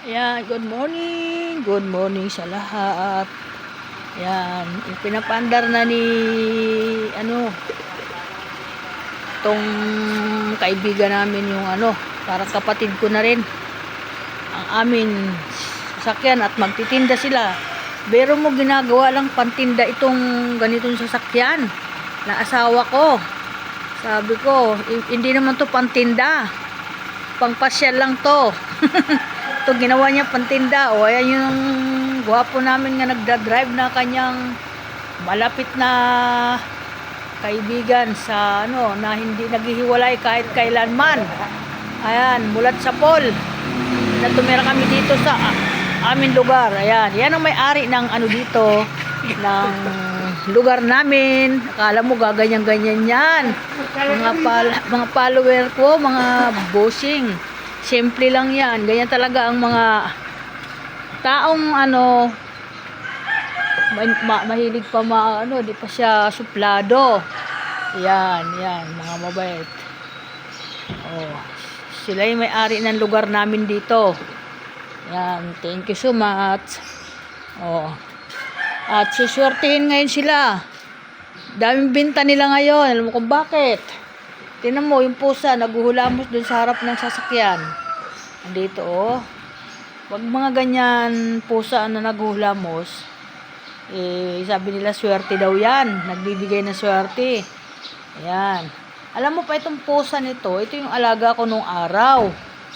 Ayan, good morning. Good morning sa lahat. Ayan, pinapandar na ni tong kaibigan namin yung para kapatid ko na rin ang amin sasakyan at magtitinda sila. Pero mo ginagawa lang pantinda itong ganitong sasakyan na asawa ko. Sabi ko, hindi naman to pantinda. Pangpasyal lang to. Ito ginawa niya pantinda. O ayan yung gwapo namin nga nagda-drive na kanyang malapit na kaibigan sa na hindi naghihiwalay kahit kailanman. Ayan, mulat sa Paul na tumira kami dito sa aming lugar. Ayan, yan ang may-ari ng dito ng lugar namin. Akala mo gaganyan-ganyan yan. Mga follower ko, mga bossing. Simple lang yan. Ganyan talaga ang mga taong mahilig pa di pa siya suplado. Yan, mga mabait. Oh, sila yung may-ari ng lugar namin dito. Yan, thank you so much. Oh. At suswertihin ngayon sila. Daming binta nila ngayon. Alam mo kung bakit? Tingnan mo, yung pusa, naguhulamos dun sa harap ng sasakyan. Andito, oh. Wag mga ganyan pusa na naguhulamos. Sabi nila, swerte daw yan. Nagbibigay ng swerte. Ayan. Alam mo pa itong pusa nito, ito yung alaga ko nung araw.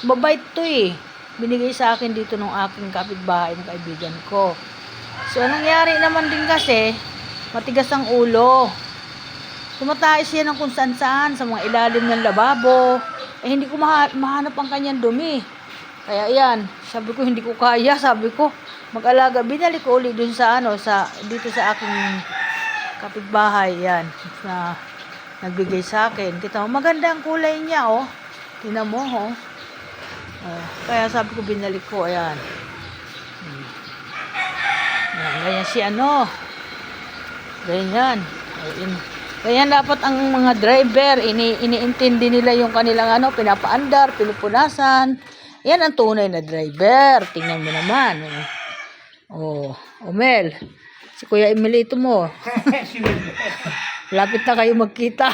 Babait to Binigay sa akin dito nung aking kapitbahay ng kaibigan ko. So, nangyari naman din kasi, matigas ang ulo. Tumatay siya ng kung saan-saan sa mga ilalim ng lababo. Hindi ko mahanap ang kanyang dumi. Kaya yan, sabi ko hindi ko kaya, sabi ko mag-alaga. Binalik ko ulit dun sa dito sa aking kapitbahay yan na nagbigay sa akin. Kita mo, maganda ang kulay niya, oh. Tingnan mo, oh. Kaya sabi ko binalik ko, ayan. Ganyan si ganyan. Ganyan dapat ang mga driver, iniintindi nila yung kanilang pinapaandar, pinupunasan. Yan ang tunay na driver. Tingnan mo naman. Mel. Si Kuya Emilito mo. Lapit na kayo magkita.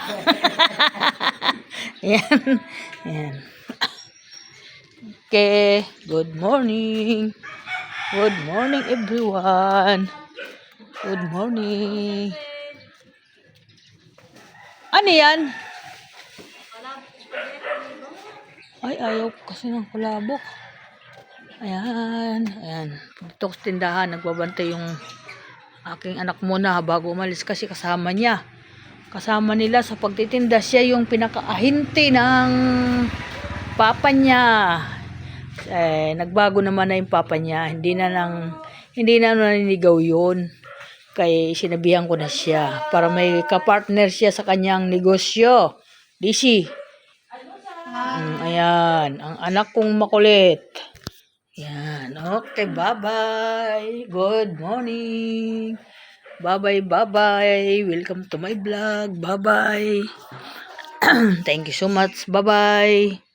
Yan. Okay. Good morning. Good morning everyone. Good morning. Ano yan? Ay, ayaw kasi ng kulabok. Ayan. Dito sa tindahan, nagbabantay yung aking anak muna bago umalis kasi kasama niya. Kasama nila sa pagtitinda. Siya yung pinakaahinti ng papa niya. Nagbago naman na yung papa niya. Hindi na naninigaw yun. Kaya sinabihan ko na siya para may kapartner siya sa kanyang negosyo. DC. Ayan. Ang anak kong makulit. Ayan. Okay. Bye-bye. Good morning. Bye-bye. Welcome to my vlog. Bye-bye. Thank you so much. Bye-bye.